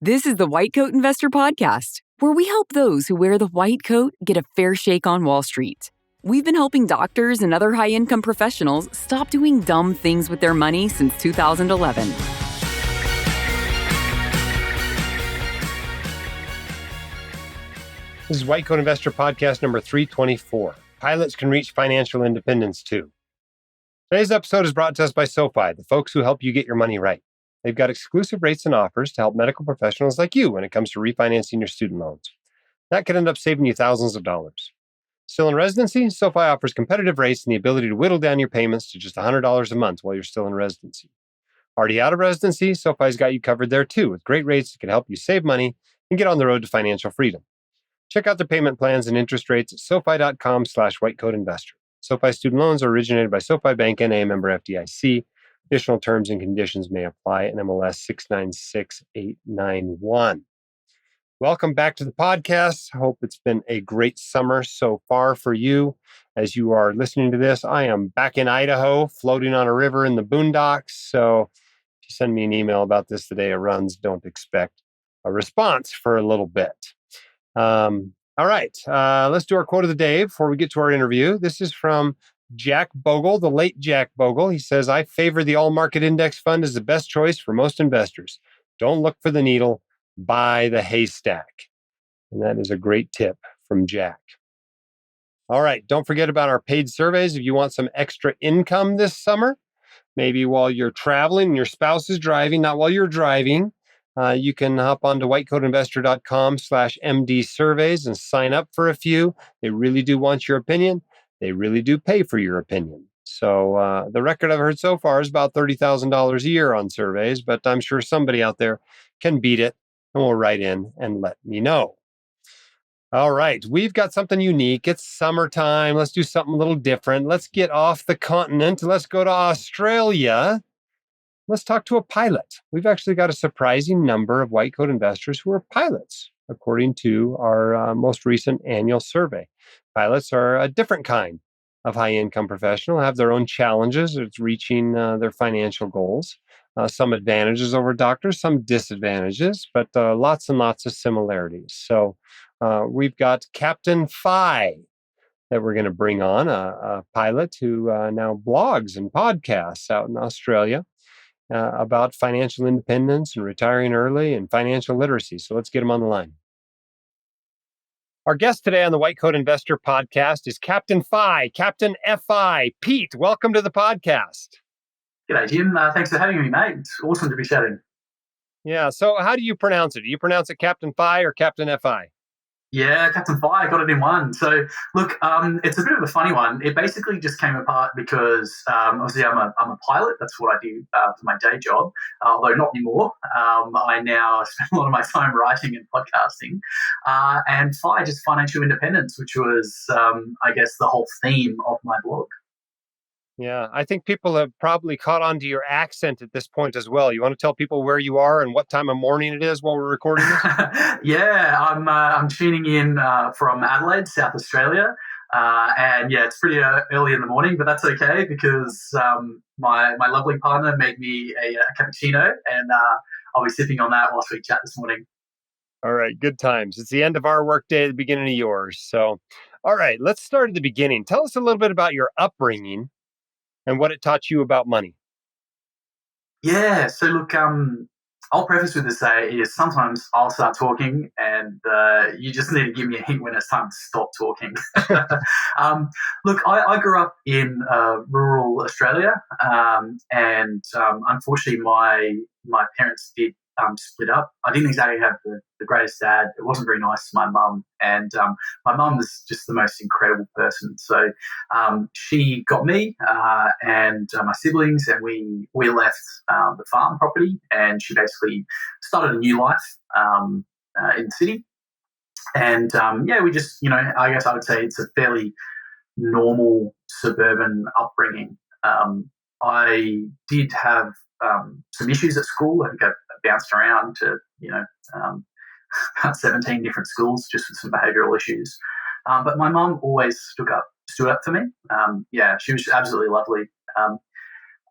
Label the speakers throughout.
Speaker 1: This is the White Coat Investor Podcast, where we help those who wear the white coat get a fair shake on Wall Street. We've been helping doctors and other high-income professionals stop doing dumb things with their money since 2011.
Speaker 2: This is White Coat Investor Podcast number 324. Pilots can reach financial independence too. Today's episode is brought to us by SoFi, the folks who help you get your money right. They've got exclusive rates and offers to help medical professionals like you when it comes to refinancing your student loans. That could end up saving you thousands of dollars. Still in residency? SoFi offers competitive rates and the ability to whittle down your payments to just $100 a month while you're still in residency. Already out of residency? SoFi's got you covered there too, with great rates that can help you save money and get on the road to financial freedom. Check out their payment plans and interest rates at sofi.com/whitecoatinvestor. SoFi Student Loans are originated by SoFi Bank, NA, member FDIC. Additional terms and conditions may apply. NMLS 696891. Welcome back to the podcast. Hope it's been a great summer so far for you. As you are listening to this, I am back in Idaho, floating on a river in the boondocks. So if you send me an email about this the day it runs, don't expect a response for a little bit. All right, let's do our quote of the day before we get to our interview. This is from Jack Bogle, the late Jack Bogle. He says, "I favor the all-market index fund as the best choice for most investors. Don't look for the needle, buy the haystack." And that is a great tip from Jack. All right, don't forget about our paid surveys if you want some extra income this summer. Maybe while you're traveling and your spouse is driving, not while you're driving. You can hop onto whitecoatinvestor.com/MD surveys and sign up for a few. They really do want your opinion. They really do pay for your opinion. So the record I've heard so far is about $30,000 a year on surveys, but I'm sure somebody out there can beat it and will write in and let me know. All right, we've got something unique. It's summertime. Let's do something a little different. Let's get off the continent. Let's go to Australia. Let's talk to a pilot. We've actually got a surprising number of white coat investors who are pilots, according to our most recent annual survey. Pilots are a different kind of high-income professional, have their own challenges with reaching their financial goals. Some advantages over doctors, some disadvantages, but lots and lots of similarities. So we've got Captain F.I.R.E. that we're going to bring on, a pilot who now blogs and podcasts out in Australia about financial independence and retiring early and financial literacy. So let's get him on the line. Our guest today on the White Coat Investor Podcast is Captain F.I.R.E., Captain F.I. Pete, welcome to the podcast.
Speaker 3: G'day, Jim. Thanks for having me, mate. It's awesome to be chatting.
Speaker 2: Yeah, so how do you pronounce it? Do you pronounce it Captain F.I. or Captain F.I.?
Speaker 3: Yeah, Captain F.I.R.E. got it in one. So, look, it's a bit of a funny one. It basically just came apart because, obviously, I'm a pilot. That's what I do for my day job, although not anymore. I now spend a lot of my time writing and podcasting. And F.I.R.E. just financial independence, which was, I guess, the whole theme of my blog.
Speaker 2: Yeah, I think people have probably caught on to your accent at this point as well. You want to tell people where you are and what time of morning it is while we're recording this?
Speaker 3: Yeah, I'm tuning in from Adelaide, South Australia. And yeah, it's pretty early in the morning, but that's okay because my lovely partner made me a cappuccino and I'll be sipping on that whilst we chat this morning.
Speaker 2: All right, good times. It's the end of our workday, the beginning of yours. So, all right, let's start at the beginning. Tell us a little bit about your upbringing and what it taught you about money.
Speaker 3: Yeah, so look, I'll preface with this say is sometimes I'll start talking and you just need to give me a hint when it's time to stop talking. Look, I grew up in rural Australia and unfortunately my parents did split up. I didn't exactly have the greatest dad. It wasn't very nice to my mum. And my mum was just the most incredible person. So she got me and my siblings, and we left the farm property, and she basically started a new life in the city. And yeah, we just, I guess I would say it's a fairly normal suburban upbringing. I did have some issues at school. I think I bounced around to, about 17 different schools just with some behavioural issues. But my mum always stood up for me. Yeah, she was absolutely lovely.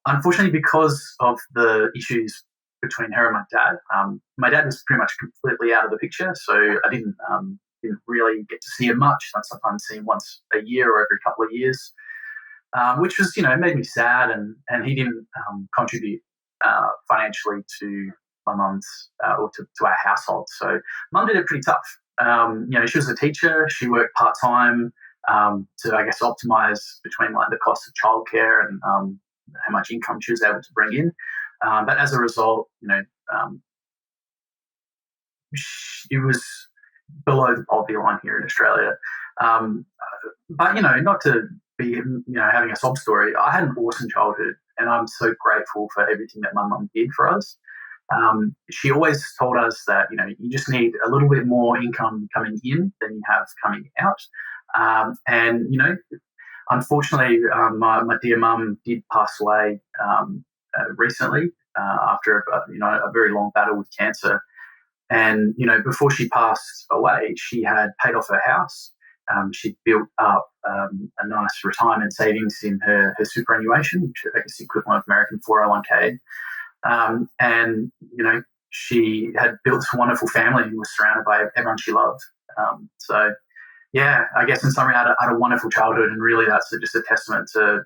Speaker 3: Unfortunately, because of the issues between her and my dad. My dad was pretty much completely out of the picture, so I didn't really get to see him much. I sometimes see him once a year or every couple of years, which was, made me sad, and he didn't contribute financially to my mum's or to our household. So mum did it pretty tough. She was a teacher. She worked part time to, I guess, optimize between like the cost of childcare and how much income she was able to bring in. But as a result, it was below the poverty line here in Australia. But not to be having a sob story. I had an awesome childhood, and I'm so grateful for everything that my mum did for us. She always told us that you just need a little bit more income coming in than you have coming out. And unfortunately, my dear mum did pass away recently after a very long battle with cancer. And before she passed away, she had paid off her house. She'd built up a nice retirement savings in her superannuation, which I guess is the equivalent of American 401k. And she had built a wonderful family and was surrounded by everyone she loved. So yeah, I guess in summary, I had a wonderful childhood, and really that's just a testament to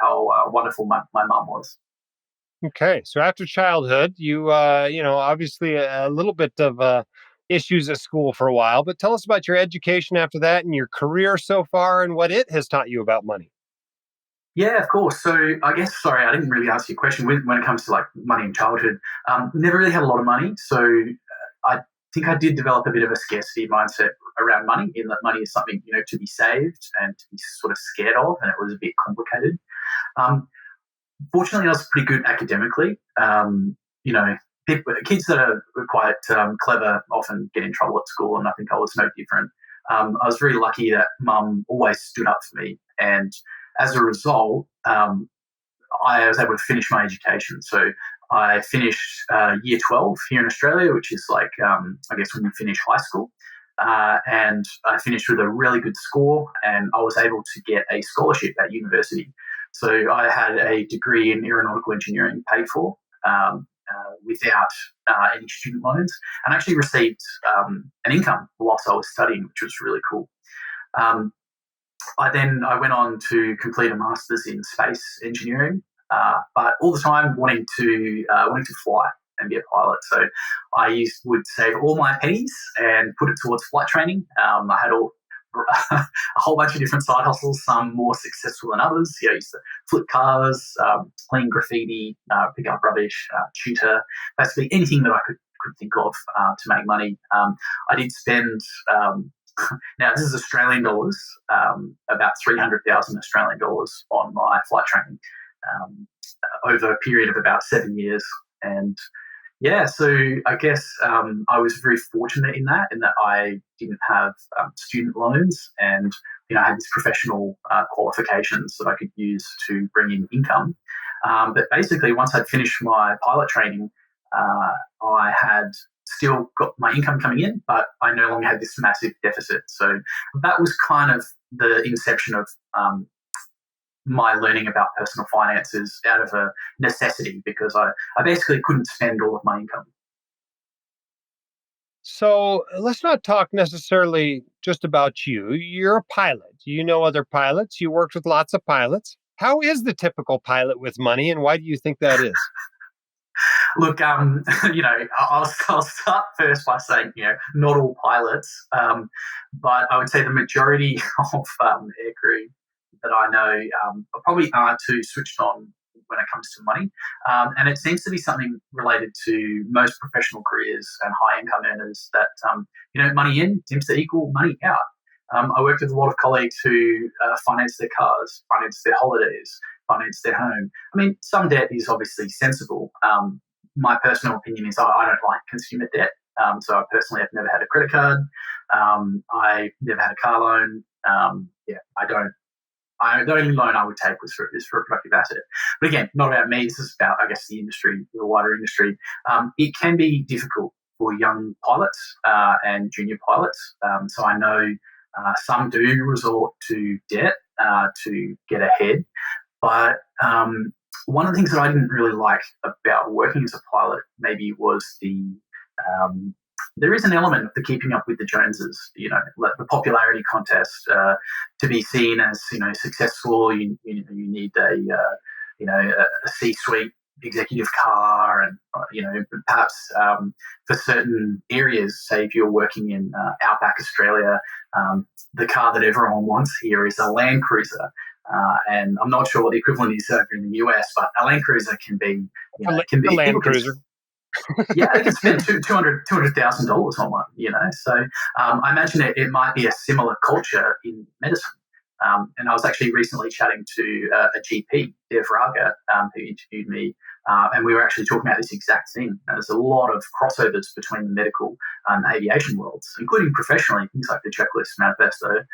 Speaker 3: how wonderful my mum was.
Speaker 2: Okay, so after childhood, you obviously a little bit of issues at school for a while, but tell us about your education after that and your career so far and what it has taught you about money.
Speaker 3: Yeah, of course. So I guess, sorry, I didn't really answer your question when it comes to like money in childhood. Never really had a lot of money, so I think I did develop a bit of a scarcity mindset around money, in that money is something to be saved and to be sort of scared of, and it was a bit complicated. Fortunately, I was pretty good academically. Kids that are quite clever often get in trouble at school, and I think I was no different. I was very lucky that mum always stood up for me, and as a result, I was able to finish my education. So I finished year 12 here in Australia, which is like, I guess, when you finish high school. And I finished with a really good score, and I was able to get a scholarship at university. So I had a degree in aeronautical engineering paid for without any student loans, and actually received an income whilst I was studying, which was really cool. I went on to complete a master's in space engineering, but all the time wanting to fly and be a pilot. So I would save all my pennies and put it towards flight training. I had a whole bunch of different side hustles, some more successful than others. I used to flip cars, clean graffiti, pick up rubbish, tutor, basically anything that I could think of to make money. I did spend, now this is Australian dollars, about 300,000 Australian dollars on my flight training over a period of about 7 years. And yeah, so I guess I was very fortunate in that I didn't have student loans, and I had these professional qualifications that I could use to bring in income. But basically, once I'd finished my pilot training, I had still got my income coming in, but I no longer had this massive deficit. So that was kind of the inception of my learning about personal finances out of a necessity, because I basically couldn't spend all of my income.
Speaker 2: So let's not talk necessarily just about you. You're a pilot. You know other pilots. You worked with lots of pilots. How is the typical pilot with money, and why do you think that is?
Speaker 3: Look, I'll start first by saying, not all pilots, but I would say the majority of aircrew that I know probably aren't too switched on when it comes to money. And it seems to be something related to most professional careers and high income earners that, money in seems to equal money out. I worked with a lot of colleagues who finance their cars, finance their holidays, finance their home. I mean, some debt is obviously sensible. My personal opinion is I don't like consumer debt. So I personally have never had a credit card. I never had a car loan. The only loan I would take is for a productive asset. But again, not about me. This is about, I guess, the industry, the wider industry. It can be difficult for young pilots and junior pilots. So I know some do resort to debt to get ahead. But one of the things that I didn't really like about working as a pilot maybe was um, there is an element of the keeping up with the Joneses, like the popularity contest. To be seen as, successful, you need a C-suite executive car, and perhaps for certain areas, say if you're working in outback Australia, the car that everyone wants here is a Land Cruiser. And I'm not sure what the equivalent is over in the US, but a Land Cruiser can be,
Speaker 2: A Land Cruiser.
Speaker 3: Yeah, they can spend $200,000 on one, So I imagine it might be a similar culture in medicine. And I was actually recently chatting to a GP, Dev, who interviewed me, and we were actually talking about this exact thing. There's a lot of crossovers between the medical and aviation worlds, including professionally, things like the checklist manifesto.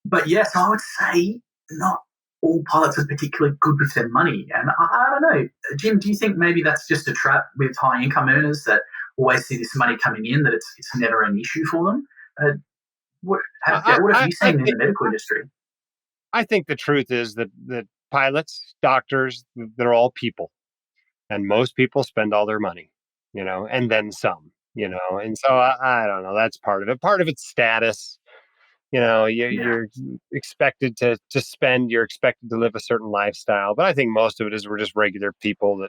Speaker 3: But yes, I would say not all pilots are particularly good with their money. And I don't know, Jim, do you think maybe that's just a trap with high income earners that always see this money coming in, that it's never an issue for them? What have you seen in the medical industry?
Speaker 2: I think the truth is that pilots, doctors, they're all people. And most people spend all their money, and then some, And so I don't know. That's part of it. Part of it's status. You're expected to spend, you're expected to live a certain lifestyle. But I think most of it is we're just regular people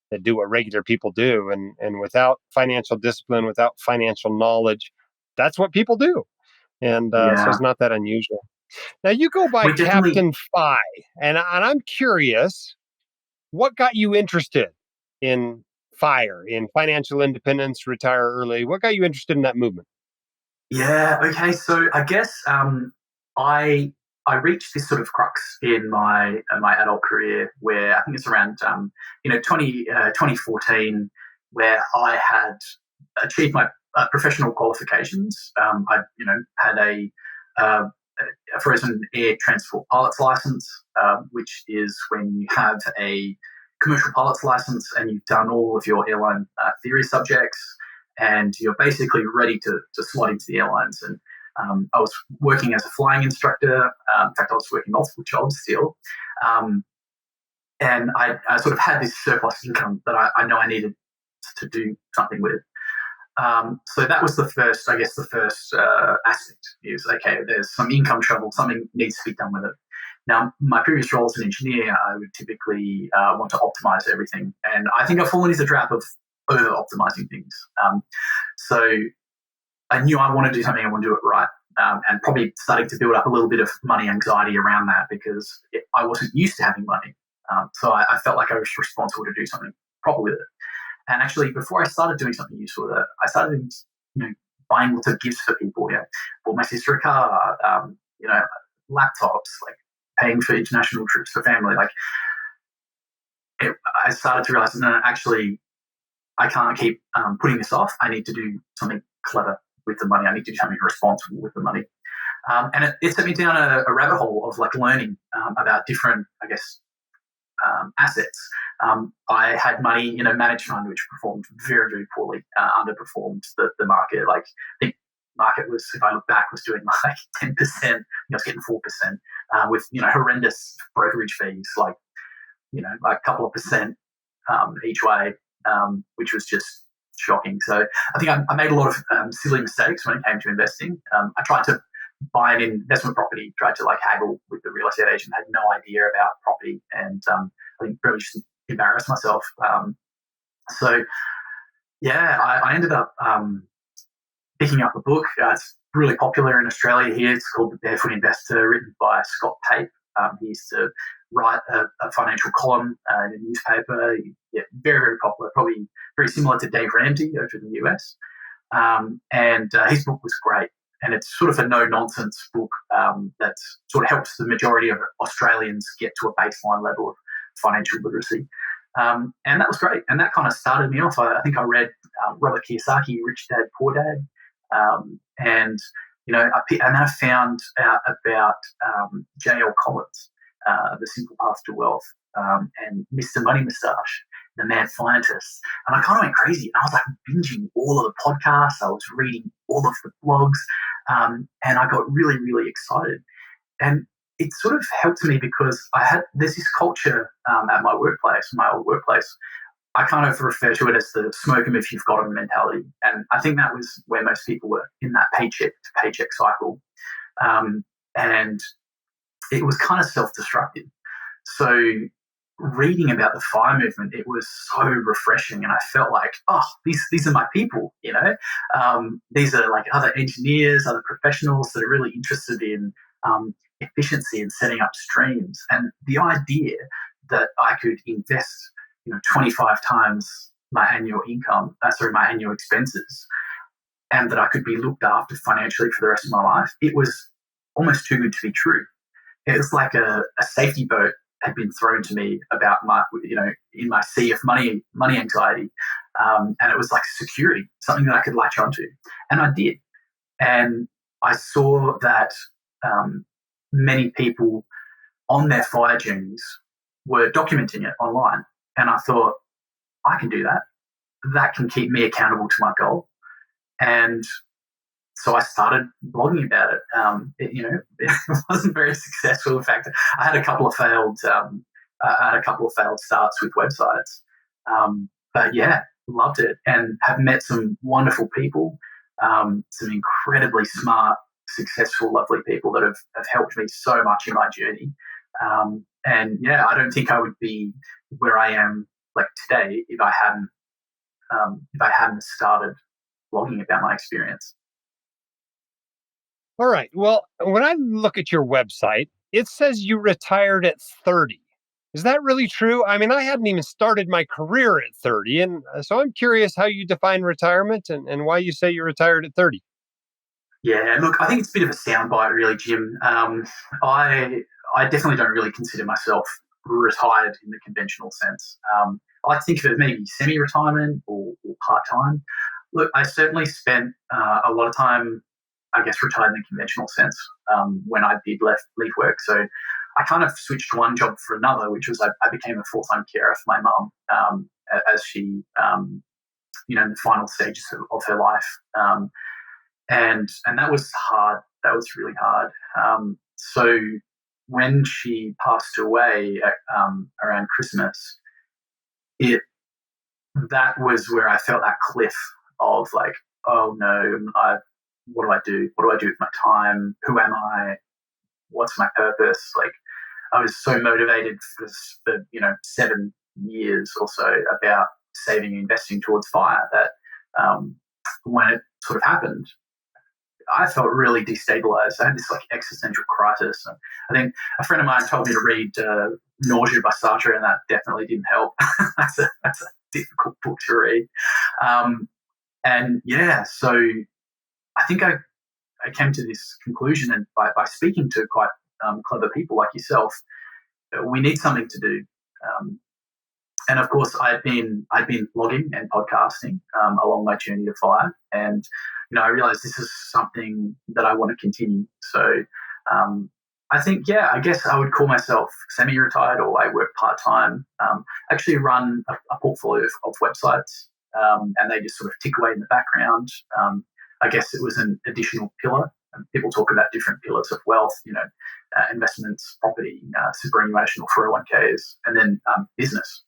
Speaker 2: that do what regular people do. And without financial discipline, without financial knowledge, that's what people do. And so it's not that unusual. Now you go by Captain Fi, and I'm curious, what got you interested in FIRE, in financial independence, retire early? What got you interested in that movement?
Speaker 3: Yeah. Okay. So I guess I reached this sort of crux in my adult career, where I think it's around 2014, where I had achieved my professional qualifications. I had a frozen air transport pilot's license, which is when you have a commercial pilot's license and you've done all of your airline theory subjects, and you're basically ready to slot into the airlines. And I was working as a flying instructor. In fact, I was working multiple jobs still. And I sort of had this surplus income that I know I needed to do something with. So that was the first aspect is, okay, there's some income trouble, something needs to be done with it. Now, my previous role as an engineer, I would typically want to optimize everything. And I think I've fallen into the trap of over-optimizing things. So I knew I want to do something, I want to do it right. And probably starting to build up a little bit of money anxiety around that, because I wasn't used to having money. So I felt like I was responsible to do something proper with it. And actually, before I started doing something useful with it, I started, buying lots of gifts for people. Bought my sister a car, laptops, like paying for international trips for family. I started to realize, no, actually, I can't keep putting this off. I need to do something clever with the money. I need to do something responsible with the money. And it set me down a rabbit hole of learning about different, assets. I had money in a managed fund which performed very, very poorly, underperformed the market. I think market was, if I look back, was doing 10%. I was getting 4% with horrendous brokerage fees, a couple of percent each way, which was just shocking. So I think I made a lot of silly mistakes when it came to investing. I tried to buy an investment property, tried to haggle with the real estate agent, had no idea about property, and I think really just embarrassed myself. I ended up picking up a book. It's really popular in Australia here. It's called The Barefoot Investor, written by Scott Pape. He used to write a financial column in a newspaper. Yeah, very, very popular, probably very similar to Dave Ramsey over in the US. And his book was great. And it's sort of a no-nonsense book that sort of helps the majority of Australians get to a baseline level of financial literacy. And that was great. And that kind of started me off. I think I read Robert Kiyosaki, Rich Dad, Poor Dad. And then I found out about J.L. Collins, The Simple Path to Wealth, and Mr. Money Moustache, The Mad Scientist. And I kind of went crazy. And I was binging all of the podcasts. I was reading all of the blogs. And I got really, really excited. And it sort of helped me because there's this culture at my workplace, my old workplace. I kind of refer to it as the smoke 'em if you've got 'em mentality. And I think that was where most people were, in that paycheck to paycheck cycle. And it was kind of self-destructive. So reading about the FIRE movement, it was so refreshing. And I felt like, oh, these are my people, these are like other engineers, other professionals that are really interested in efficiency and setting up streams. And the idea that I could invest 25 times my annual my annual expenses, and that I could be looked after financially for the rest of my life, it was almost too good to be true. It was like a safety boat had been thrown to me about in my sea of money anxiety. And it was like security, something that I could latch onto. And I did. And I saw that many people on their FIRE journeys were documenting it online. And I thought, I can do that. That can keep me accountable to my goal. And so I started blogging about it. It wasn't very successful. In fact, I had a couple of failed starts with websites. But yeah, loved it and have met some wonderful people, some incredibly smart, successful, lovely people that have helped me so much in my journey. And yeah, I don't think I would be where I am like today if I hadn't started blogging about my experience.
Speaker 2: All right. Well, when I look at your website, it says you retired at 30. Is that really true? I mean, I hadn't even started my career at 30. And so I'm curious how you define retirement and why you say you retired at 30.
Speaker 3: Yeah, look, I think it's a bit of a soundbite, really, Jim. I definitely don't really consider myself retired in the conventional sense. I like to think of it maybe semi-retirement or part-time. Look, I certainly spent a lot of time, I guess, retired in the conventional sense when I did leave work. So I kind of switched one job for another, which was I became a full-time carer for my mum as she, in the final stages of her life. And that was hard. That was really hard. So when she passed away around Christmas, that was where I felt that cliff of like, oh no, what do I do? What do I do with my time? Who am I? What's my purpose? Like, I was so motivated for 7 years or so about saving and investing towards FIRE that when it sort of happened, I felt really destabilized. I had this like existential crisis. And I think a friend of mine told me to read Nausea by Sartre, and that definitely didn't help. That's a difficult book to read. And yeah, so I think I came to this conclusion, and by speaking to quite clever people like yourself, we need something to do. And of course, I'd been blogging and podcasting along my journey to FIRE, and I realized this is something that I want to continue. So I think, I guess I would call myself semi-retired, or I work part-time. Actually run a portfolio of websites, and they just sort of tick away in the background. I guess it was an additional pillar. People talk about different pillars of wealth, investments, property, superannuation or 401ks, and then business.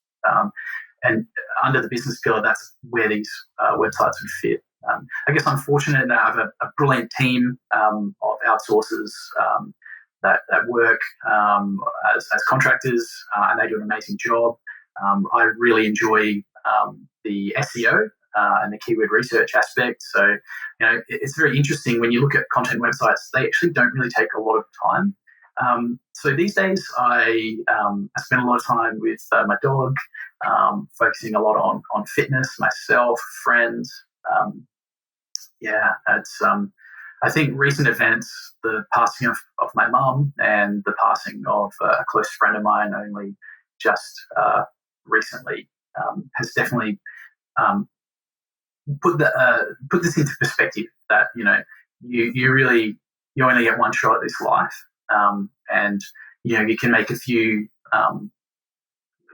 Speaker 3: And under the business pillar, that's where these websites would fit. I guess I'm fortunate that I have a brilliant team of outsourcers that work as contractors, and they do an amazing job. I really enjoy the SEO and the keyword research aspect. So, it's very interesting when you look at content websites, they actually don't really take a lot of time. So these days I spend a lot of time with my dog, focusing a lot on fitness, myself, friends. It's I think recent events, the passing of my mum and the passing of a close friend of mine only just recently, has definitely put this into perspective that you only get one shot at this life, and you can make a few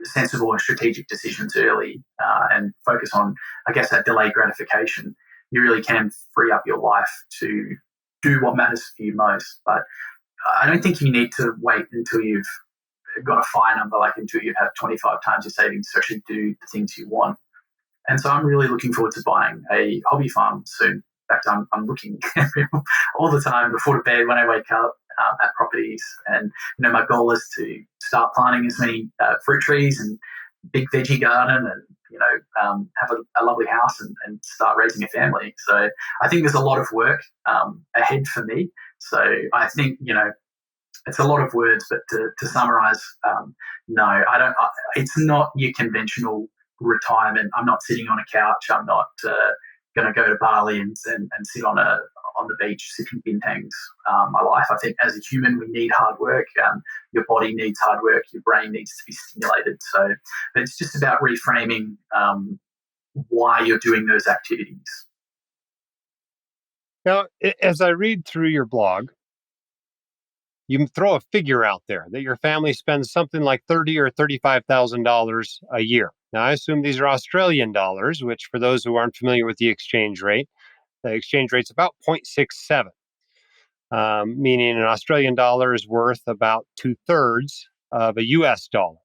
Speaker 3: sensible and strategic decisions early, and focus on, I guess, that delayed gratification. You really can free up your life to do what matters for you most. But I don't think you need to wait until you've got a FIRE number, like until you have 25 times your savings to actually do the things you want. And so I'm really looking forward to buying a hobby farm soon. In fact, I'm looking all the time before bed when I wake up at properties. And, my goal is to start planting as many fruit trees and big veggie garden and, have a lovely house and start raising a family. So I think there's a lot of work ahead for me. So I think, it's a lot of words, but to summarize, no, I don't. It's not your conventional retirement. I'm not sitting on a couch. I'm not going to go to Bali and sit on the beach sipping bintangs my life. I think as a human, we need hard work. Your body needs hard work. Your brain needs to be stimulated. So it's just about reframing why you're doing those activities.
Speaker 2: Now, as I read through your blog, you throw a figure out there that your family spends something like $30,000 or $35,000 a year. Now, I assume these are Australian dollars, which for those who aren't familiar with the exchange rate's about 0.67, meaning an Australian dollar is worth about 2/3 of a US dollar.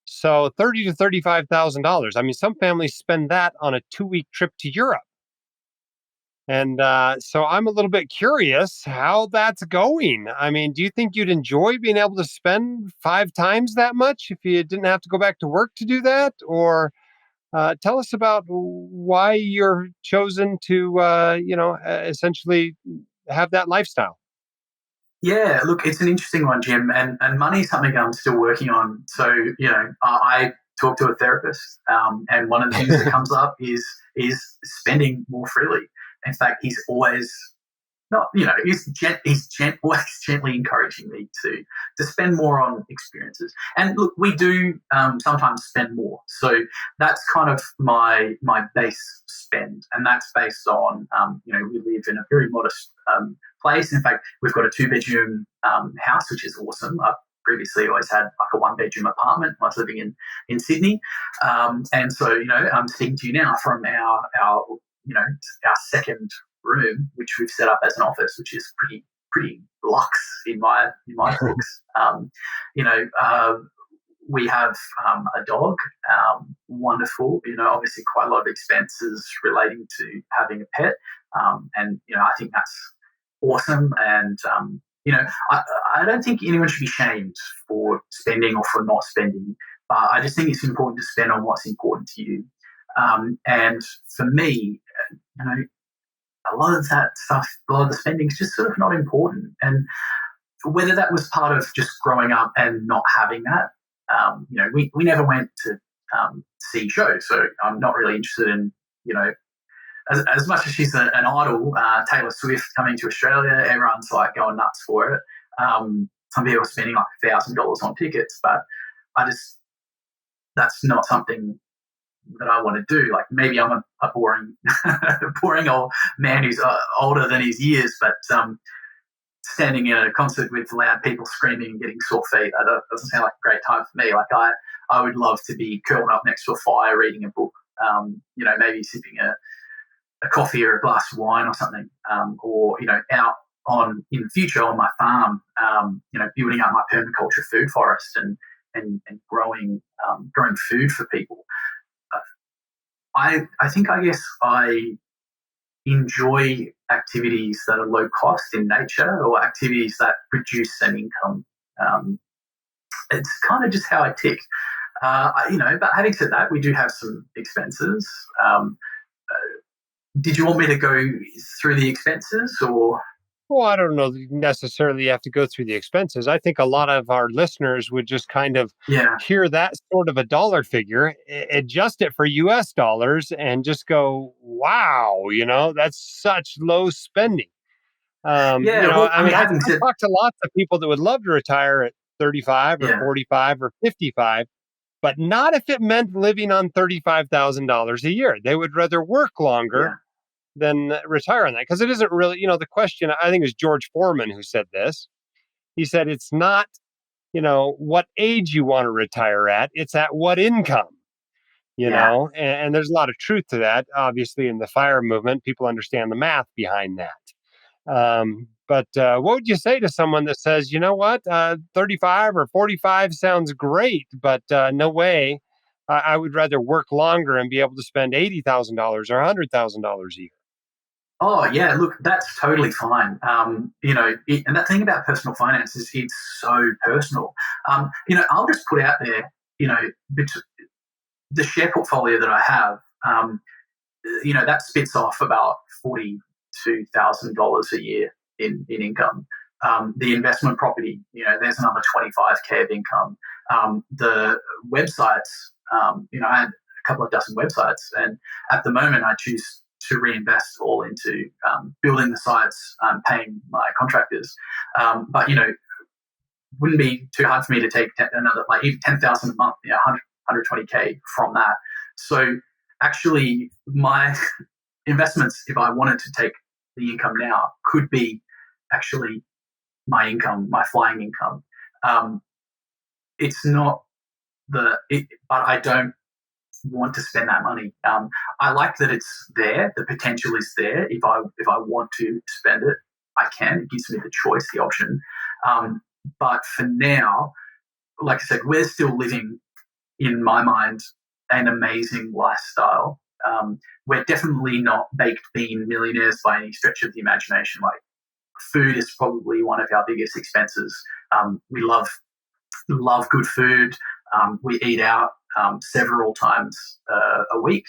Speaker 2: So $30,000 to $35,000. I mean, some families spend that on a 2-week trip to Europe. And so I'm a little bit curious how that's going. I mean, do you think you'd enjoy being able to spend 5 times that much if you didn't have to go back to work to do that? Or tell us about why you're chosen to, essentially have that lifestyle.
Speaker 3: Yeah, look, it's an interesting one, Jim, and money is something I'm still working on. So, I talk to a therapist, and one of the things that comes up is spending more freely. In fact, he's always not, he's always gently encouraging me to spend more on experiences. And look, we do sometimes spend more. So that's kind of my base spend, and that's based on we live in a very modest place. In fact, we've got a 2-bedroom house, which is awesome. I've previously always had like a 1-bedroom apartment. I was living in Sydney, and so I'm speaking to you now from our second room, which we've set up as an office, which is pretty luxe in my books. We have a dog, wonderful. Obviously quite a lot of expenses relating to having a pet, and I think that's awesome. And I don't think anyone should be shamed for spending or for not spending. But I just think it's important to spend on what's important to you. And for me, a lot of that stuff, a lot of the spending is just sort of not important. And whether that was part of just growing up and not having that, we never went to see shows. So I'm not really interested in, as much as she's an idol, Taylor Swift coming to Australia, everyone's like going nuts for it. Some people are spending like $1,000 on tickets, but that's not something that I want to do. Like maybe I'm a boring old man who's older than his years, but standing in a concert with loud people screaming and getting sore feet, that doesn't sound like a great time for me. Like I would love to be curled up next to a fire reading a book, maybe sipping a coffee or a glass of wine or something, or out in the future on my farm, building up my permaculture food forest and growing food for people. I guess I enjoy activities that are low cost in nature or activities that produce an income. It's kind of just how I tick. But having said that, we do have some expenses. Did you want me to go through the expenses or?
Speaker 2: Well, I don't know necessarily you have to go through the expenses. I think a lot of our listeners would just kind of hear that sort of a dollar figure, adjust it for US dollars, and just go, wow, that's such low spending. I've talked to lots of people that would love to retire at 35 or 45 or 55, but not if it meant living on $35,000 a year. They would rather work longer than retire on that, because it isn't really, the question, I think it was George Foreman who said this. He said, it's not, what age you want to retire at, it's at what income, and there's a lot of truth to that. Obviously, in the FIRE movement, people understand the math behind that. But what would you say to someone that says, you know what, 35 or 45 sounds great, but no way. I would rather work longer and be able to spend $80,000 or $100,000 a year.
Speaker 3: Oh yeah, look, that's totally fine. And that thing about personal finance is it's so personal. I'll just put out there, the share portfolio that I have, that spits off about $42,000 a year in income. The investment property, there's another 25K of income. The websites, I had a couple of dozen websites, and at the moment I choose to reinvest all into building the sites, paying my contractors. But wouldn't be too hard for me to take another, like even 10,000 a month, 120K from that. So actually, my investments, if I wanted to take the income now, could be actually my income, my flying income. It's not but I don't want to spend that money. I like that it's there. The potential is there. If I want to spend it, I can. It gives me the choice, the option. But for now, like I said, we're still living, in my mind, an amazing lifestyle. We're definitely not baked bean millionaires by any stretch of the imagination. Like, food is probably one of our biggest expenses. We love good food. We eat out several times a week.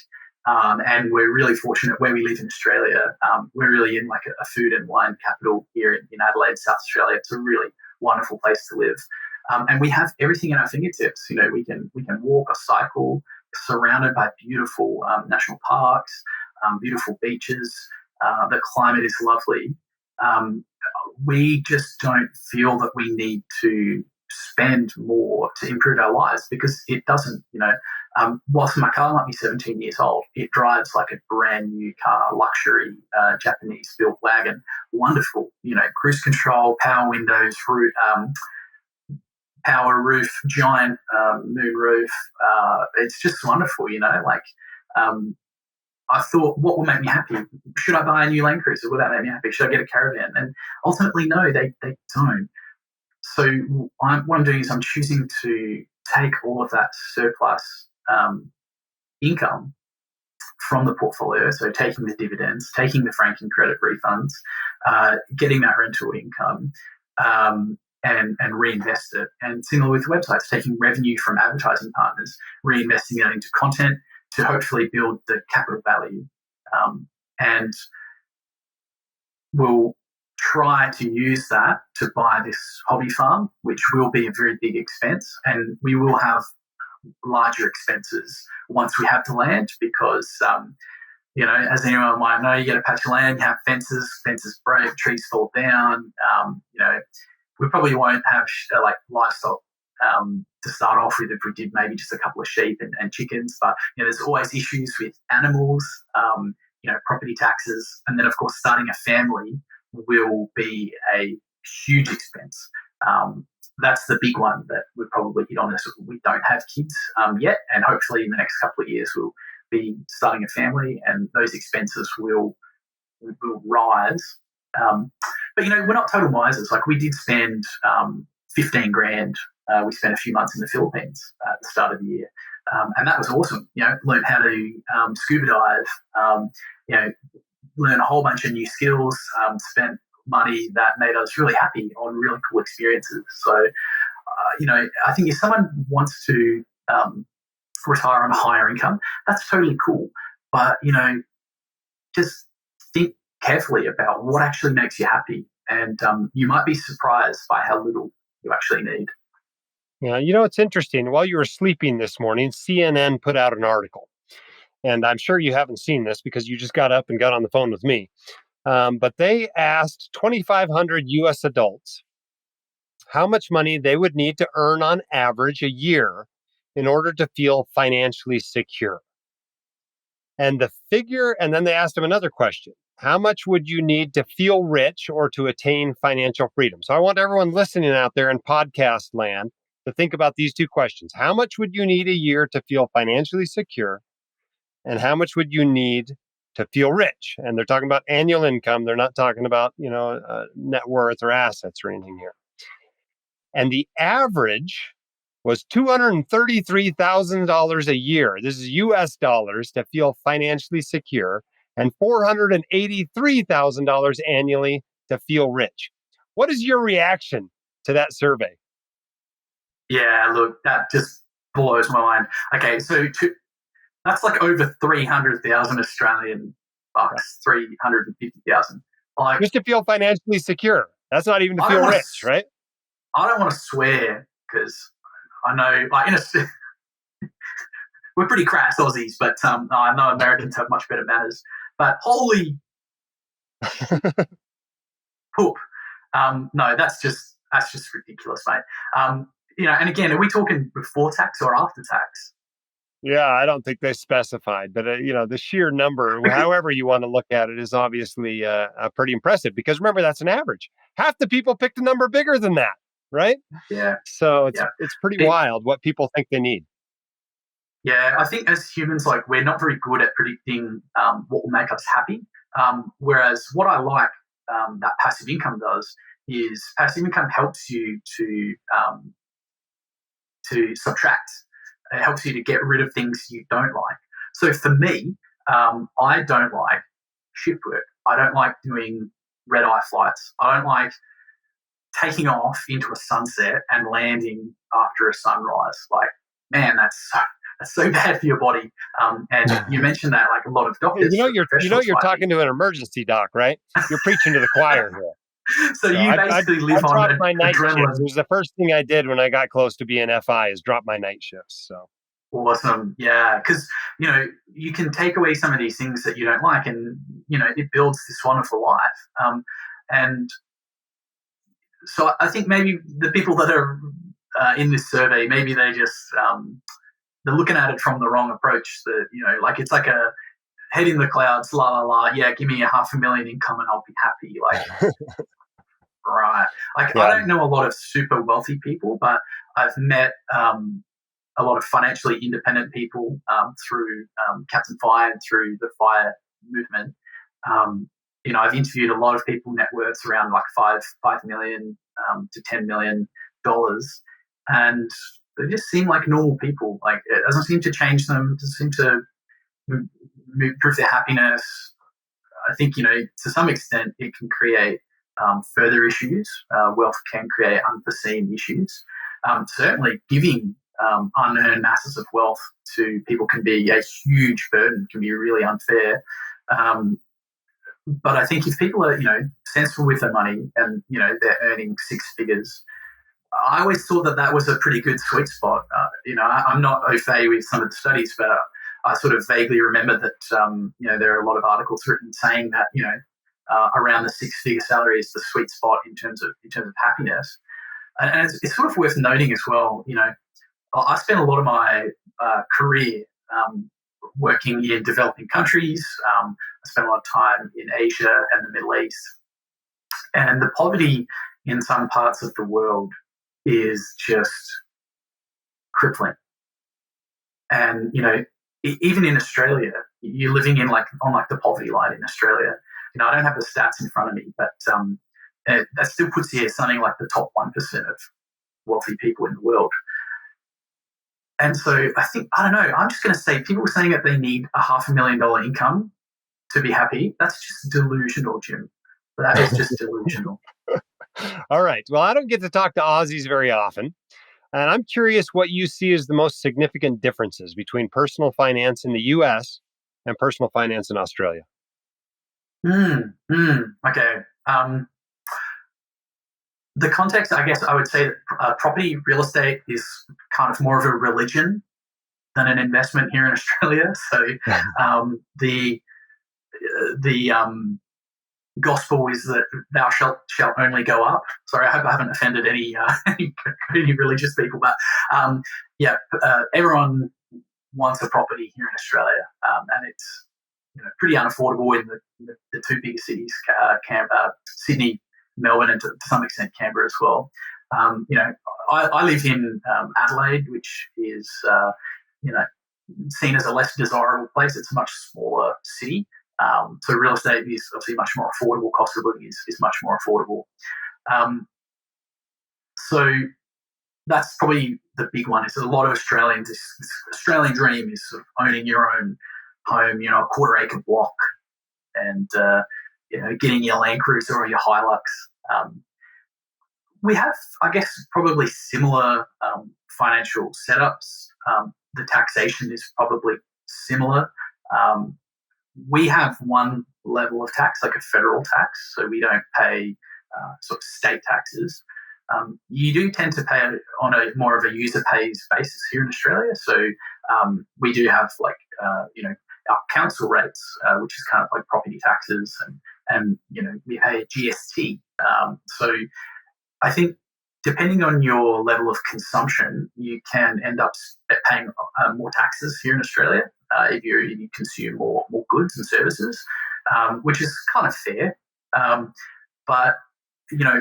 Speaker 3: And we're really fortunate where we live in Australia. We're really in like a food and wine capital here in Adelaide, South Australia. It's a really wonderful place to live. And we have everything at our fingertips. We can walk or cycle, surrounded by beautiful national parks, beautiful beaches. The climate is lovely. We just don't feel that we need to spend more to improve our lives, because it doesn't. Whilst my car might be 17 years old, it drives like a brand new car, luxury Japanese built wagon. Wonderful, cruise control, power windows, power roof, giant moon roof. It's just wonderful, I thought, what will make me happy? Should I buy a new Land Cruiser? Will that make me happy? Should I get a caravan? And ultimately, no, they don't. So what I'm doing is I'm choosing to take all of that surplus income from the portfolio, so taking the dividends, taking the franking credit refunds, getting that rental income, and reinvest it. And similar with websites, taking revenue from advertising partners, reinvesting that into content to hopefully build the capital value. And we'll try to use that to buy this hobby farm, which will be a very big expense. And we will have larger expenses once we have the land, because, as anyone might know, you get a patch of land, you have fences break, trees fall down. We probably won't have like livestock to start off with if we did maybe just a couple of sheep and chickens. But, there's always issues with animals, property taxes. And then, of course, starting a family will be a huge expense. That's the big one that we'd probably hit on. We don't have kids yet, and hopefully in the next couple of years we'll be starting a family, and those expenses will rise. But we're not total misers. Like, we did spend 15 grand. We spent a few months in the Philippines at the start of the year, and that was awesome. Learned how to scuba dive. Learn a whole bunch of new skills. Spent money that made us really happy on really cool experiences. So, I think if someone wants to retire on a higher income, that's totally cool. But, just think carefully about what actually makes you happy. And you might be surprised by how little you actually need.
Speaker 2: Yeah, it's interesting. While you were sleeping this morning, CNN put out an article. And I'm sure you haven't seen this because you just got up and got on the phone with me. But they asked 2,500 U.S. adults how much money they would need to earn on average a year in order to feel financially secure. And then they asked them another question. How much would you need to feel rich or to attain financial freedom? So I want everyone listening out there in podcast land to think about these two questions. How much would you need a year to feel financially secure? And how much would you need to feel rich. And they're talking about annual income. They're not talking about, net worth or assets or anything here. And the average was $233,000 a year. This is US dollars to feel financially secure, and $483,000 annually to feel rich. What is your reaction to that survey?
Speaker 3: Yeah, look, that just blows my mind. Okay, so that's like over 300,000 Australian bucks, 350,000. Like,
Speaker 2: just to feel financially secure. That's not even to
Speaker 3: I
Speaker 2: feel
Speaker 3: don't wanna
Speaker 2: rich, right?
Speaker 3: I don't want to swear because I know, like, we're pretty crass Aussies, but I know Americans have much better manners. But holy poop! No, that's just ridiculous, mate. And again, are we talking before tax or after tax?
Speaker 2: Yeah, I don't think they specified, but the sheer number, however you want to look at it, is obviously pretty impressive. Because remember, that's an average. Half the people picked a number bigger than that, right?
Speaker 3: Yeah,
Speaker 2: So
Speaker 3: yeah.
Speaker 2: it's pretty wild what people think they need.
Speaker 3: Yeah, I think as humans, like, we're not very good at predicting what will make us happy. Whereas what I like that passive income does is passive income helps you to subtract. It helps you to get rid of things you don't like. So for me, I don't like shift work. I don't like doing red eye flights. I don't like taking off into a sunset and landing after a sunrise. Like, man, that's so bad for your body. And you mentioned that, like, a lot of doctors.
Speaker 2: You're talking to an emergency doc, right? You're preaching to the choir here.
Speaker 3: So you basically live on
Speaker 2: my night
Speaker 3: adrenaline.
Speaker 2: Shifts. It was the first thing I did when I got close to being FI is drop my night shifts. So
Speaker 3: awesome, yeah, because you can take away some of these things that you don't like, and it builds this wonderful life. And so I think maybe the people that are in this survey, maybe they just they're looking at it from the wrong approach. That like, it's like a head in the clouds, la la la. Yeah, give me $500,000 income and I'll be happy. Like, right. Like, yeah. I don't know a lot of super wealthy people, but I've met a lot of financially independent people through Captain FI and through the FIRE movement. I've interviewed a lot of people net worths around like $5 million to $10 million, and they just seem like normal people. Like, it doesn't seem to change them. It doesn't seem to improve their happiness. I think, to some extent, it can create further issues. Wealth can create unforeseen issues. Certainly, giving unearned masses of wealth to people can be a huge burden, can be really unfair. But I think if people are, sensible with their money and, they're earning six figures, I always thought that was a pretty good sweet spot. I'm not au fait with some of the studies, but I sort of vaguely remember that, there are a lot of articles written saying that, around the six-figure salary is the sweet spot in terms of happiness. And it's sort of worth noting as well, I spent a lot of my career working in developing countries. I spent a lot of time in Asia and the Middle East. And the poverty in some parts of the world is just crippling. And, even in Australia, you're living on the poverty line in Australia. I don't have the stats in front of me, but that still puts you something like the top 1% of wealthy people in the world. And so I think, I don't know, I'm just going to say, people saying that they need $500,000 income to be happy, that's just delusional, Jim. That is just delusional.
Speaker 2: All right. Well, I don't get to talk to Aussies very often. And I'm curious what you see as the most significant differences between personal finance in the US and personal finance in Australia.
Speaker 3: Okay. The context, I guess I would say that property, real estate is kind of more of a religion than an investment here in Australia. So the gospel is that thou shalt only go up. Sorry, I hope I haven't offended any religious people, but everyone wants a property here in Australia, and it's pretty unaffordable in the two biggest cities, Sydney, Melbourne, and to some extent Canberra as well. I live in Adelaide, which is seen as a less desirable place. It's a much smaller city. So real estate is obviously much more affordable. Cost of living is much more affordable. So that's probably the big one. Is a lot of Australians, this Australian dream is sort of owning your own home, a quarter-acre block, and getting your Land Cruiser or your Hilux. We have, I guess, probably similar financial setups. The taxation is probably similar. We have one level of tax, like a federal tax, so we don't pay sort of state taxes. You do tend to pay on a more of a user pays basis here in Australia. So we do have our council rates, which is kind of like property taxes, and we pay GST. So I think depending on your level of consumption, you can end up paying more taxes here in Australia if you consume more goods and services, which is kind of fair. But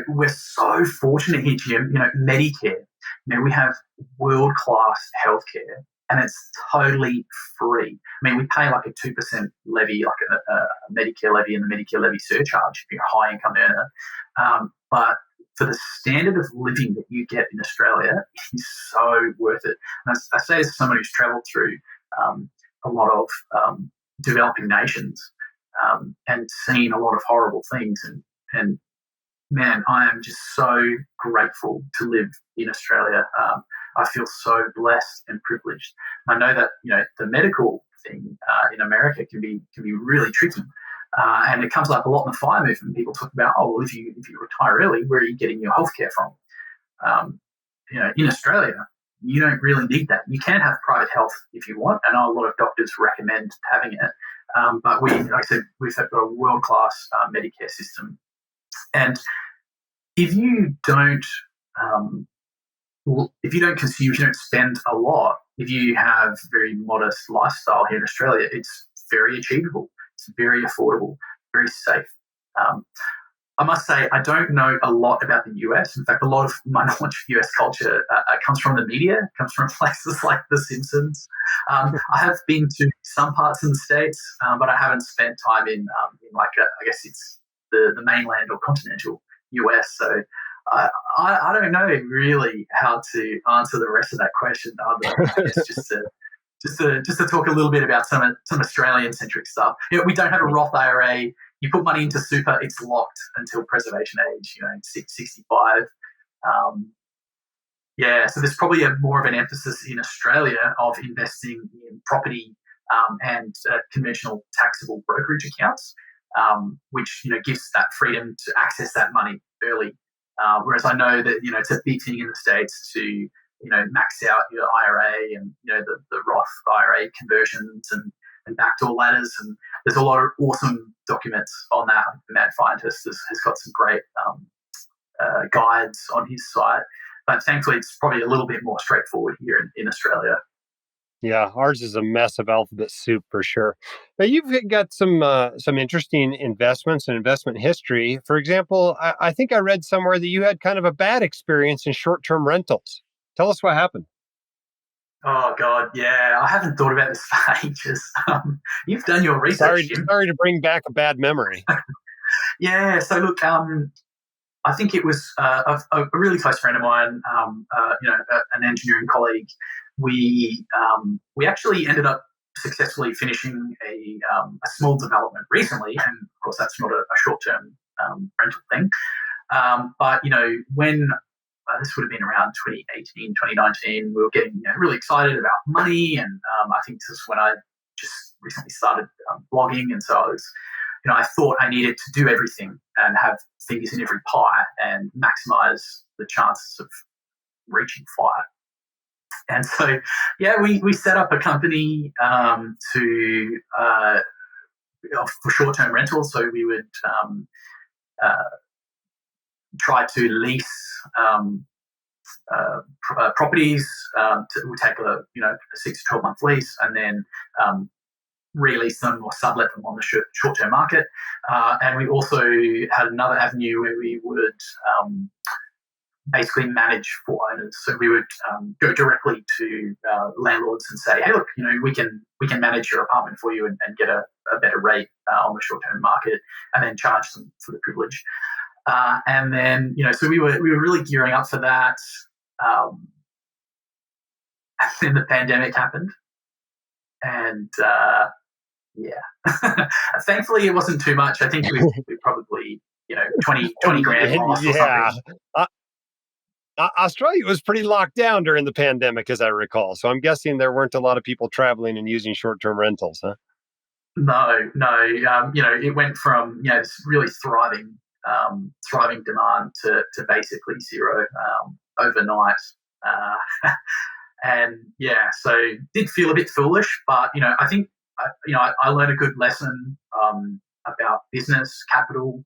Speaker 3: we're so fortunate here, Jim. Medicare. We have world-class healthcare, and it's totally free. I mean, we pay like a 2% levy, like a Medicare levy and the Medicare levy surcharge if you're a high-income earner. But for the standard of living that you get in Australia, it is so worth it. And I say this as someone who's travelled through a lot of developing nations and seen a lot of horrible things. And man, I am just so grateful to live in Australia. I feel so blessed and privileged. I know that the medical thing in America can be really tricky, and it comes up a lot in the FIRE movement. People talk about, oh, well, if you retire early, where are you getting your healthcare from? In Australia, you don't really need that. You can have private health if you want. I know a lot of doctors recommend having it, but like I said, we've got a world-class Medicare system. And if you don't consume, if you don't spend a lot, if you have very modest lifestyle here in Australia, it's very achievable. It's very affordable, very safe. I must say, I don't know a lot about the US. In fact, a lot of my knowledge of US culture comes from the media, comes from places like The Simpsons. I have been to some parts in the States, but I haven't spent time in I guess it's the mainland or continental US. So I don't know really how to answer the rest of that question, other than I guess just to talk a little bit about some Australian-centric stuff. We don't have a Roth IRA. You put money into super, it's locked until preservation age, 65. So there's probably more of an emphasis in Australia of investing in property and conventional taxable brokerage accounts, which gives that freedom to access that money early. Whereas I know that it's a big thing in the States to max out your IRA and the Roth IRA conversions and backdoor ladders, and there's a lot of awesome documents on that. Matt Fientist has got some great guides on his site, but thankfully it's probably a little bit more straightforward here in Australia.
Speaker 2: Yeah, ours is a mess of alphabet soup for sure. Now you've got some interesting investments and investment history. For example, I think I read somewhere that you had kind of a bad experience in short-term rentals. Tell us what happened.
Speaker 3: Oh God, yeah, I haven't thought about this for ages. You've done your research.
Speaker 2: Sorry to bring back a bad memory.
Speaker 3: Yeah, so look, I think it was a really close friend of mine, an engineering colleague. We actually ended up successfully finishing a small development recently, and of course that's not a short-term rental thing. But when this would have been around 2018, 2019, we were getting really excited about money, and I think this is when I just recently started blogging, and so I was. I thought I needed to do everything and have fingers in every pie and maximize the chances of reaching FIRE. And so, we set up a company for short-term rentals. So we would try to lease properties. We take a 6 to 12 month lease, and then release them or sublet them on the short-term market. And we also had another avenue where we would basically manage for owners. So we would go directly to landlords and say, "Hey, look, we can manage your apartment for you and get a better rate on the short-term market, and then charge them for the privilege." And then so we were really gearing up for that. And then the pandemic happened, and thankfully it wasn't too much. I think we probably 20 grand loss or
Speaker 2: Yeah.
Speaker 3: something.
Speaker 2: Australia was pretty locked down during the pandemic, as I recall. So I'm guessing there weren't a lot of people traveling and using short-term rentals, huh?
Speaker 3: No. It went from this really thriving demand to basically zero overnight. And so did feel a bit foolish, but I think I learned a good lesson about business, capital,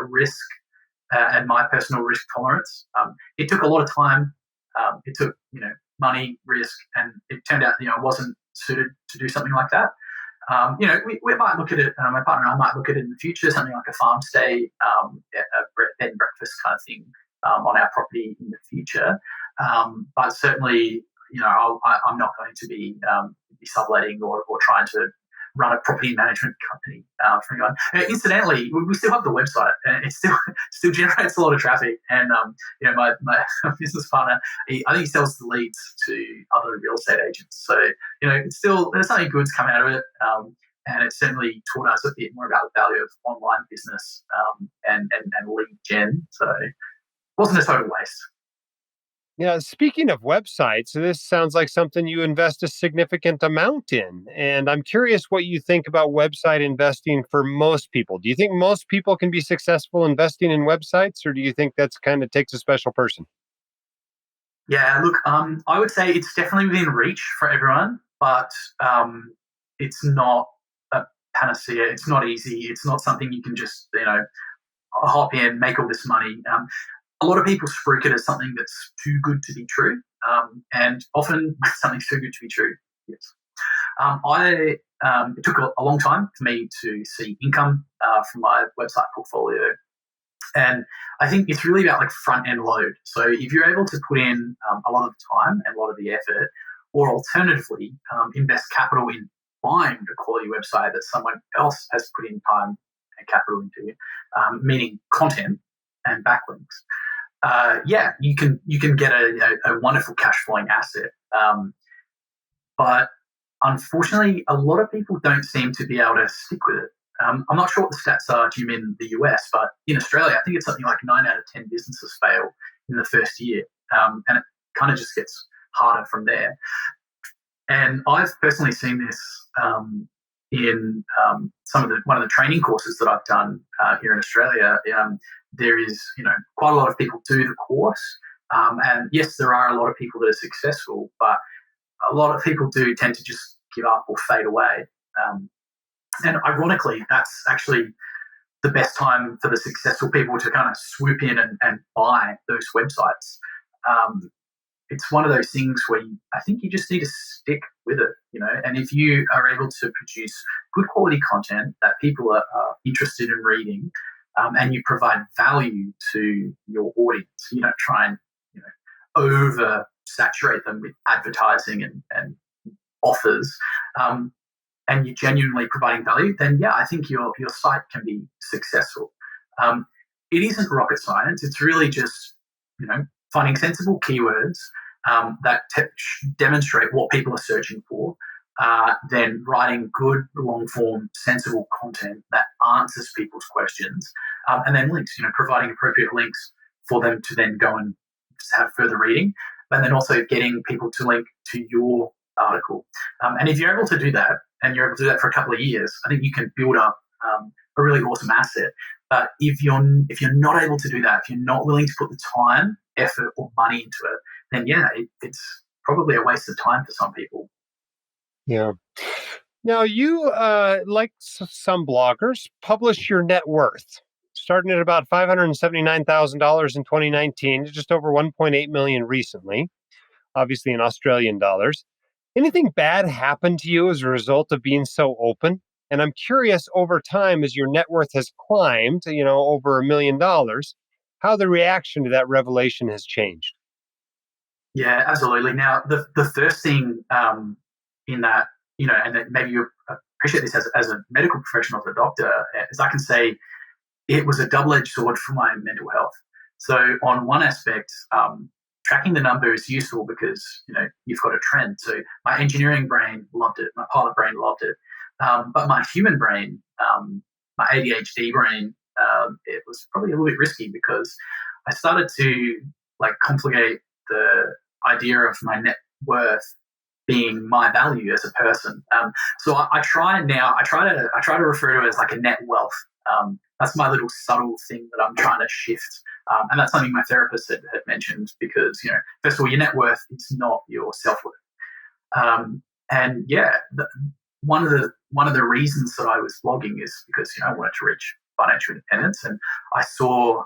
Speaker 3: risk, and my personal risk tolerance. It took a lot of time. It took money, risk, and it turned out I wasn't suited to do something like that. We might look at it. My partner and I might look at it in the future, something like a farm stay, a bed and breakfast kind of thing on our property in the future. But certainly, I'm not going to be subletting or trying to run a property management company for anyone. Incidentally, we still have the website, and it still generates a lot of traffic. And my business partner, I think he sells the leads to other real estate agents. So it's still there's something good's come out of it, and it certainly taught us a bit more about the value of online business and lead gen. So it wasn't a total waste.
Speaker 2: Yeah, speaking of websites, this sounds like something you invest a significant amount in. And I'm curious what you think about website investing for most people. Do you think most people can be successful investing in websites, or do you think that's kind of takes a special person?
Speaker 3: Yeah, look, I would say it's definitely within reach for everyone, but it's not a panacea. It's not easy. It's not something you can just hop in, make all this money. A lot of people spruik it as something that's too good to be true, and often something's too good to be true. Yes. It took a long time for me to see income from my website portfolio, and I think it's really about like front end load. So if you're able to put in a lot of the time and a lot of the effort, or alternatively invest capital in buying a quality website that someone else has put in time and capital into, meaning content and backlinks. You can get a wonderful cash flowing asset, but unfortunately, a lot of people don't seem to be able to stick with it. I'm not sure what the stats are, Jim, in the US, but in Australia, I think it's something like 9 out of 10 businesses fail in the first year, and it kind of just gets harder from there. And I've personally seen this in one of the training courses that I've done here in Australia. There is, quite a lot of people do the course, and yes, there are a lot of people that are successful, but a lot of people do tend to just give up or fade away. And ironically, that's actually the best time for the successful people to kind of swoop in and buy those websites. It's one of those things where I think you just need to stick with it, and if you are able to produce good quality content that people are interested in reading, and you provide value to your audience, you don't try and over saturate them with advertising and offers, and you're genuinely providing value, then I think your site can be successful. It isn't rocket science. It's really just finding sensible keywords that demonstrate what people are searching for, then writing good long form sensible content that answers people's questions, and then links, providing appropriate links for them to then go and have further reading, and then also getting people to link to your article. And if you're able to do that, and you're able to do that for a couple of years, I think you can build up a really awesome asset. But if you're not able to do that, if you're not willing to put the time, effort, or money into it, then it's probably a waste of time for some people.
Speaker 2: Yeah. Now, you, like some bloggers, publish your net worth, starting at about $579,000 in 2019 to just over 1.8 million recently, obviously in Australian dollars. Anything bad happened to you as a result of being so open? And I'm curious, over time, as your net worth has climbed, over $1 million, how the reaction to that revelation has changed.
Speaker 3: Yeah, absolutely. Now, the first thing in that, and that maybe you appreciate this as a medical professional, as a doctor, is I can say it was a double-edged sword for my mental health. So on one aspect, tracking the number is useful because you've got a trend. So my engineering brain loved it, my pilot brain loved it, but my human brain, my ADHD brain, it was probably a little bit risky because I started to complicate the idea of my net worth being my value as a person. So I try to refer to it as like a net wealth. That's my little subtle thing that I'm trying to shift. And that's something my therapist had mentioned because, first of all, your net worth is not your self-worth. And yeah, one of the reasons that I was blogging is because, I wanted to reach financial independence. And I saw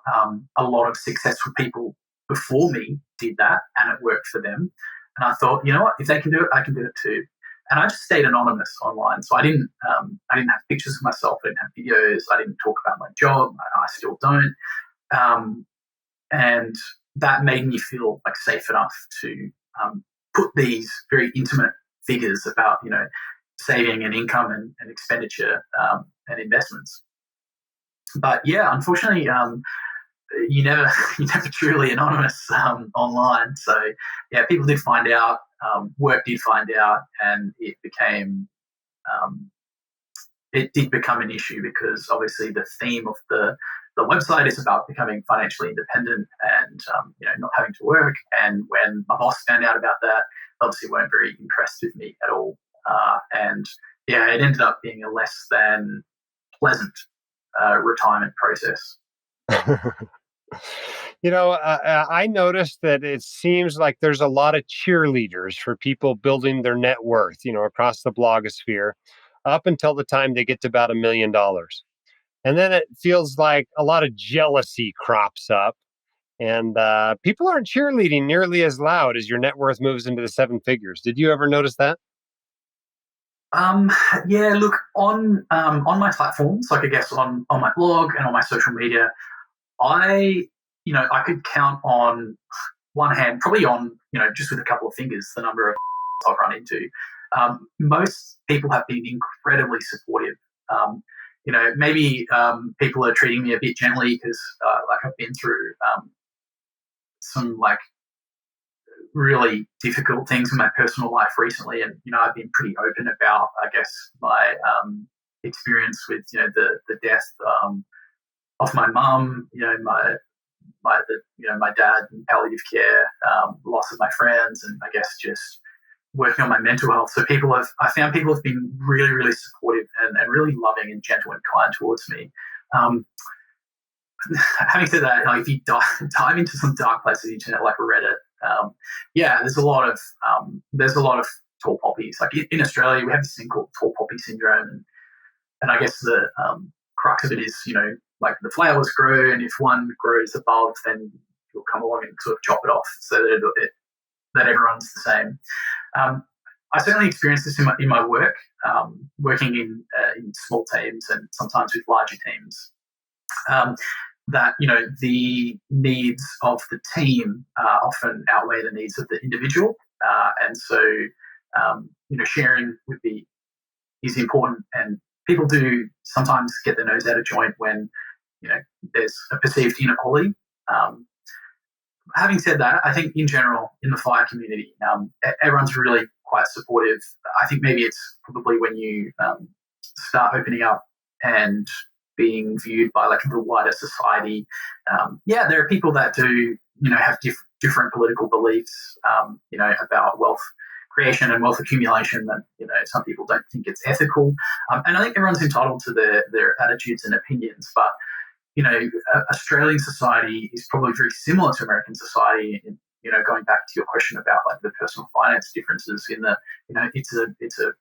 Speaker 3: a lot of successful people before me did that and it worked for them. And I thought, you know what, if they can do it, I can do it too. And I just stayed anonymous online. So I didn't have pictures of myself. I didn't have videos. I didn't talk about my job. I still don't. And that made me feel safe enough to put these very intimate figures about, saving and income and expenditure and investments. But yeah, unfortunately, you never truly anonymous online. So yeah, people did find out, work did find out, and it did become an issue because obviously the theme of the website is about becoming financially independent and not having to work. And when my boss found out about that, obviously weren't very impressed with me at all. And yeah, it ended up being a less than pleasant retirement process.
Speaker 2: I noticed that it seems like there's a lot of cheerleaders for people building their net worth, across the blogosphere up until the time they get to about $1 million. And then it feels like a lot of jealousy crops up and people aren't cheerleading nearly as loud as your net worth moves into the seven figures. Did you ever notice that?
Speaker 3: Yeah, look, on my platforms, I guess on my blog and on my social media, I could count on one hand, probably on, just with a couple of fingers, the number of I've run into. Most people have been incredibly supportive. Maybe people are treating me a bit gently because I've been through some really difficult things in my personal life recently, and I've been pretty open about, I guess, my experience with the death of my mum, my dad in palliative care, loss of my friends, and I guess just working on my mental health. So I found people have been really, really supportive and really loving and gentle and kind towards me. Having said that, if you dive into some dark places of the internet like Reddit, there's a lot of tall poppies. In Australia, we have this thing called tall poppy syndrome, and I guess the crux of it is, the flowers grow, and if one grows above, then you'll come along and sort of chop it off so that everyone's the same. I certainly experienced this in my work, working in small teams and sometimes with larger teams. That the needs of the team often outweigh the needs of the individual, and so sharing is important. And people do sometimes get their nose out of joint when there's a perceived inequality. Having said that, I think in general in the FIRE community, everyone's really quite supportive. I think maybe it's probably when you start opening up and being viewed by the wider society. There are people that do have different political beliefs, about wealth creation and wealth accumulation that some people don't think it's ethical, and I think everyone's entitled to their attitudes and opinions. But Australian society is probably very similar to American society. Going back to your question about the personal finance differences in it's a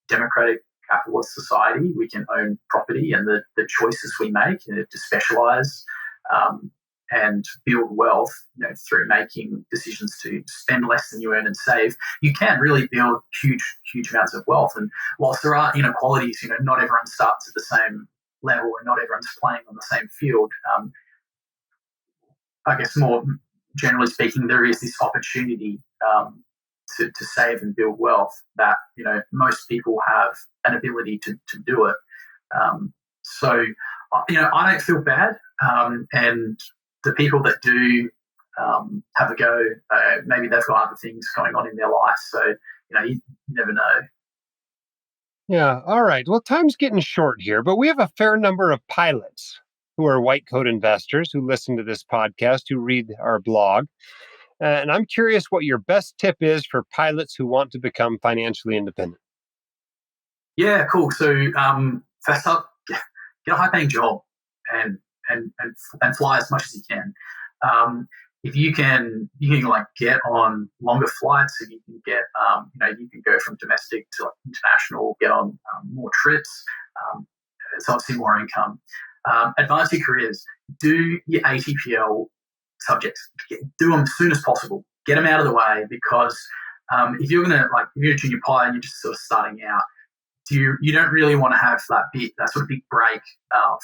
Speaker 3: democratic capitalist society. We can own property, and the choices we make to specialize and build wealth through making decisions to spend less than you earn and save, you can really build huge amounts of wealth. And whilst there are inequalities, not everyone starts at the same level and not everyone's playing on the same field. I guess more generally speaking, there is this opportunity to save and build wealth that most people have an ability to do it. So I don't feel bad, and the people that do have a go, maybe they've got other things going on in their life. So you never know.
Speaker 2: Yeah. All right. Well, time's getting short here, but we have a fair number of pilots who are white coat investors who listen to this podcast, who read our blog. And I'm curious what your best tip is for pilots who want to become financially independent.
Speaker 3: Yeah, cool. So first up, get a high-paying job and fly as much as you can. If you can like get on longer flights, if you can get you can go from domestic to international, get on more trips. It's obviously more income. Advance your careers. Do your ATPL subjects. Do them as soon as possible. Get them out of the way, because if you're if you're a junior pilot and you're just sort of starting out, you don't really want to have that sort of big break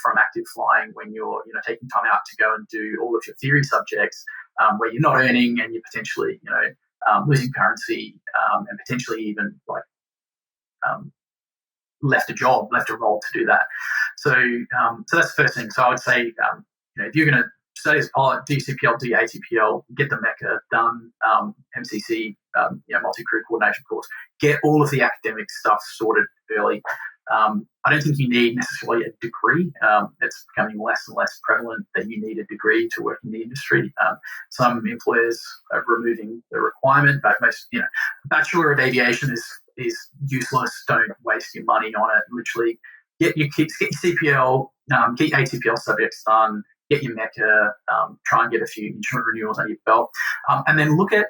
Speaker 3: from active flying when you're taking time out to go and do all of your theory subjects, where you're not earning and you're potentially losing currency, and potentially even left a role to do that. So that's the first thing. So I would say if you're going to study as a pilot, do CPL, do ATPL, get the MECA done, MCC, multi-crew coordination course, get all of the academic stuff sorted early. I don't think you need necessarily a degree. It's becoming less and less prevalent that you need a degree to work in the industry. Some employers are removing the requirement, but most, Bachelor of Aviation is useless. Don't waste your money on it. Literally, get your CPL, get your ATPL subjects done, get your MECA, try and get a few insurance renewals under your belt, and then look at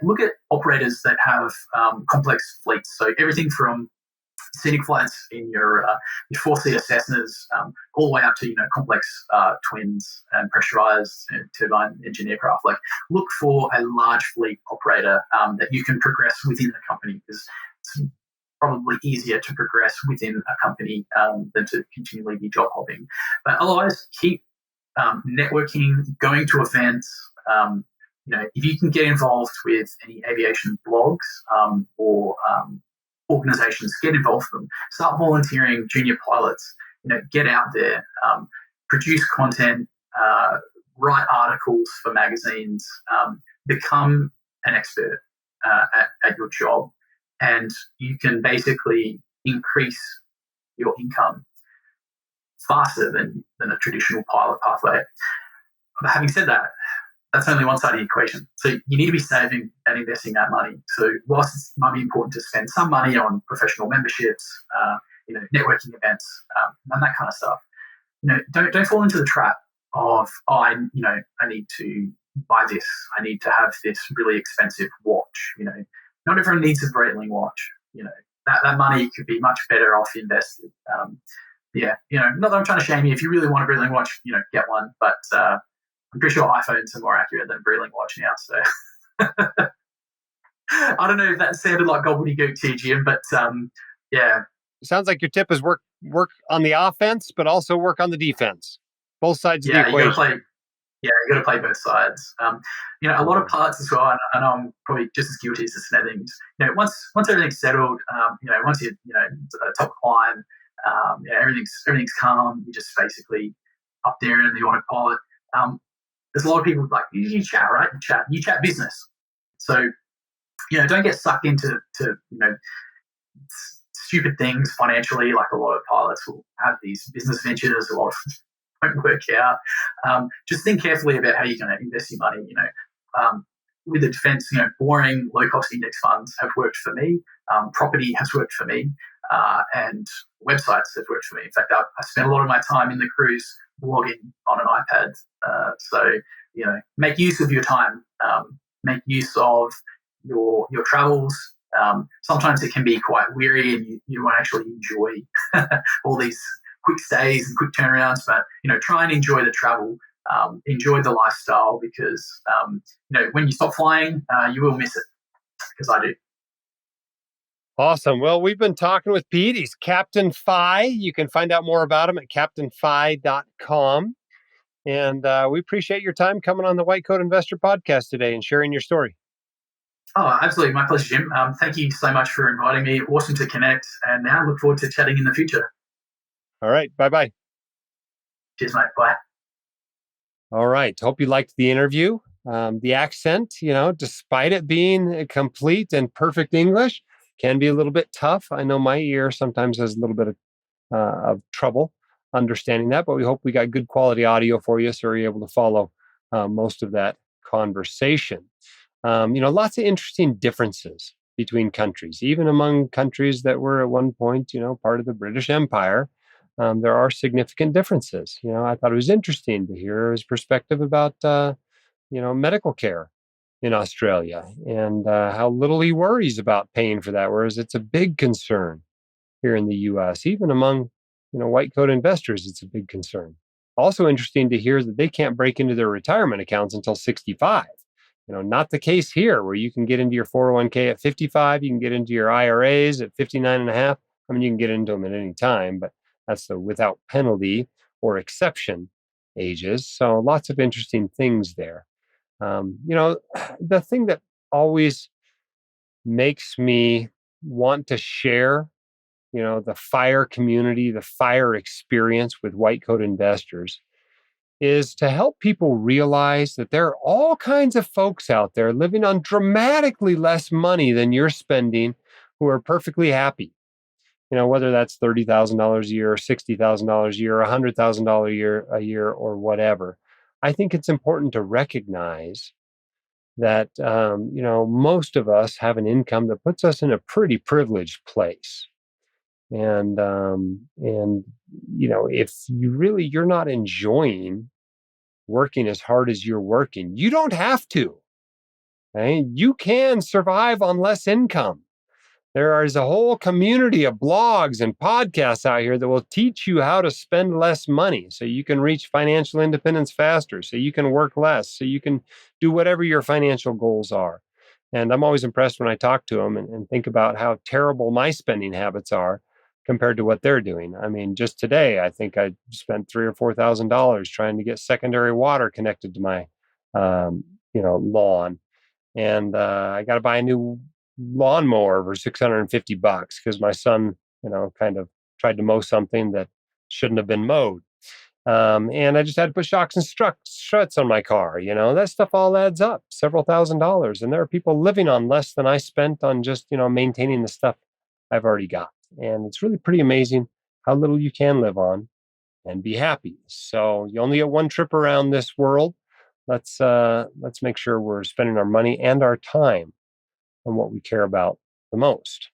Speaker 3: operators that have complex fleets. So everything from scenic flights in your four-seater Cessnas, all the way up to complex twins and pressurized turbine engine aircraft. Like, look for a large fleet operator that you can progress within the company, because it's probably easier to progress within a company than to continually be job hopping. But otherwise, keep networking, going to events. If you can get involved with any aviation blogs or organizations, get involved with them. Start volunteering junior pilots. Get out there, produce content, write articles for magazines, become an expert at your job, and you can basically increase your income faster than a traditional pilot pathway. But having said that, that's only one side of the equation. So you need to be saving and investing that money. So whilst it might be important to spend some money on professional memberships, networking events, and that kind of stuff, don't fall into the trap of, I need to buy this. I need to have this really expensive watch. Not everyone needs a Breitling watch. That money could be much better off invested. Not that I'm trying to shame you. If you really want a Breitling watch, get one. But I'm pretty sure iPhones are more accurate than a Breitling watch now. So I don't know if that sounded like gobbledygook to you, Jim, but yeah.
Speaker 2: Sounds like your tip is work on the offense, but also work on the defense. Both sides of the equation.
Speaker 3: You got to play both sides. A lot of pilots as well, and I'm probably just as guilty as the things. Once everything's settled, once you're top climb, everything's calm. You're just basically up there in the autopilot. There's a lot of people like you chat, right? You chat business. So don't get sucked into stupid things financially. Like, a lot of pilots will have these business ventures. A lot of won't work out. Just think carefully about how you're going to invest your money. With the defense, boring low-cost index funds have worked for me. Property has worked for me, and websites have worked for me. In fact, I spent a lot of my time in the cruise blogging on an iPad. So make use of your time. Make use of your travels. Sometimes it can be quite weary, and you won't actually enjoy all these quick stays and quick turnarounds, but try and enjoy the travel, enjoy the lifestyle, because when you stop flying, you will miss it, because I do.
Speaker 2: Awesome. Well, we've been talking with Pete. He's Captain F.I.R.E. You can find out more about him at captainfi.com. And we appreciate your time coming on the White Coat Investor podcast today and sharing your story.
Speaker 3: Oh, absolutely. My pleasure, Jim. Thank you so much for inviting me. Awesome to connect. And now look forward to chatting in the future.
Speaker 2: All right. Bye-bye.
Speaker 3: Cheers, mate. Bye.
Speaker 2: All right. Hope you liked the interview. The accent, despite it being complete and perfect English, can be a little bit tough. I know my ear sometimes has a little bit of trouble understanding that, but we hope we got good quality audio for you so you're able to follow most of that conversation. Lots of interesting differences between countries, even among countries that were at one point, part of the British Empire. There are significant differences. I thought it was interesting to hear his perspective about, medical care in Australia and how little he worries about paying for that, whereas it's a big concern here in the U.S. Even among, white coat investors, it's a big concern. Also interesting to hear that they can't break into their retirement accounts until 65. Not the case here, where you can get into your 401k at 55, you can get into your IRAs at 59 and a half. I mean, you can get into them at any time, but that's the without penalty or exception ages. So lots of interesting things there. The thing that always makes me want to share, the FIRE community, the FIRE experience with white coat investors is to help people realize that there are all kinds of folks out there living on dramatically less money than you're spending who are perfectly happy. Whether that's $30,000 a year or $60,000 a year or $100,000 a year or whatever. I think it's important to recognize that, most of us have an income that puts us in a pretty privileged place. And if you're not enjoying working as hard as you're working, you don't have to. Okay? You can survive on less income. There is a whole community of blogs and podcasts out here that will teach you how to spend less money so you can reach financial independence faster, so you can work less, so you can do whatever your financial goals are. And I'm always impressed when I talk to them and think about how terrible my spending habits are compared to what they're doing. I mean, just today, I think I spent $3,000 or $4,000 trying to get secondary water connected to my, lawn. And I got to buy a new lawnmower for $650 because my son, kind of tried to mow something that shouldn't have been mowed. And I just had to put shocks and struts on my car. That stuff all adds up, several $1,000s. And there are people living on less than I spent on just, maintaining the stuff I've already got. And it's really pretty amazing how little you can live on and be happy. So you only get one trip around this world. Let's make sure we're spending our money and our time on what we care about the most.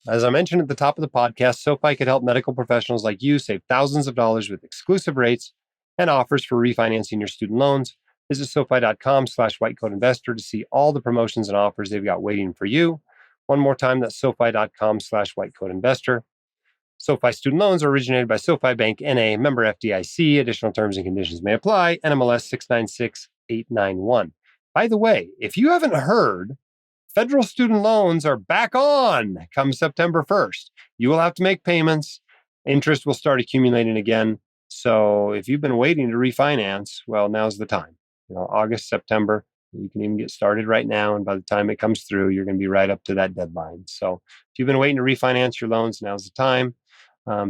Speaker 2: As I mentioned at the top of the podcast, SoFi could help medical professionals like you save thousands of dollars with exclusive rates and offers for refinancing your student loans. Visit SoFi.com/whitecoatinvestor to see all the promotions and offers they've got waiting for you. One more time, that's SoFi.com/whitecoatinvestor. SoFi Student Loans are originated by SoFi Bank, N.A., member FDIC. Additional terms and conditions may apply. NMLS 696891. By the way, if you haven't heard, federal student loans are back on come September 1st. You will have to make payments. Interest will start accumulating again. So if you've been waiting to refinance, well, now's the time. August, September, you can even get started right now. And by the time it comes through, you're going to be right up to that deadline. So if you've been waiting to refinance your loans, now's the time.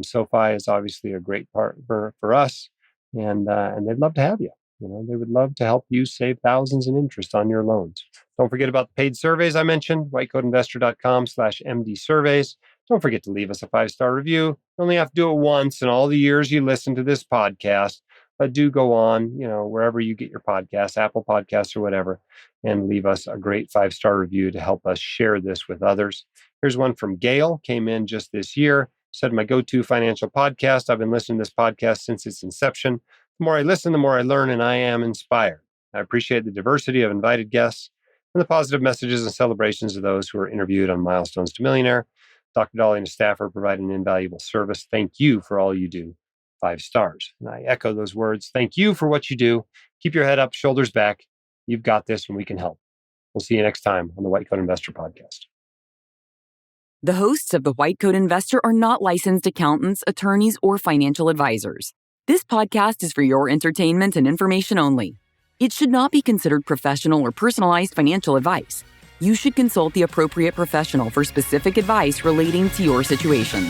Speaker 2: SoFi is obviously a great partner for us, and they'd love to have you. They would love to help you save thousands in interest on your loans. Don't forget about the paid surveys I mentioned, whitecoatinvestor.com/MD surveys. Don't forget to leave us a 5-star review. You only have to do it once in all the years you listen to this podcast, but do go on, wherever you get your podcasts, Apple Podcasts or whatever, and leave us a great 5-star review to help us share this with others. Here's one from Gail, came in just this year. Said, my go-to financial podcast. I've been listening to this podcast since its inception. The more I listen, the more I learn, and I am inspired. I appreciate the diversity of invited guests and the positive messages and celebrations of those who are interviewed on Milestones to Millionaire. Dr. Dahle and his staff are providing an invaluable service. Thank you for all you do. 5 stars. And I echo those words. Thank you for what you do. Keep your head up, shoulders back. You've got this, and we can help. We'll see you next time on the White Coat Investor Podcast.
Speaker 1: The hosts of the White Coat Investor are not licensed accountants, attorneys, or financial advisors. This podcast is for your entertainment and information only. It should not be considered professional or personalized financial advice. You should consult the appropriate professional for specific advice relating to your situation.